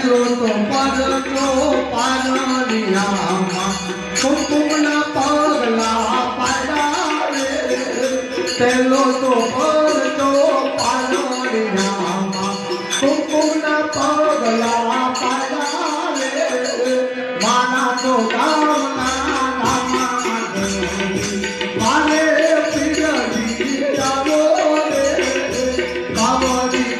પહેલો તો પડતો પારણિયામાં કુમકુમના પગલા પાડ્યા રે પહેલો તો પડતો પારણિયામાં કુમકુમના પગલા પાડ્યા રે માના તો ગામના માને પીડી જાવો રે બાબરી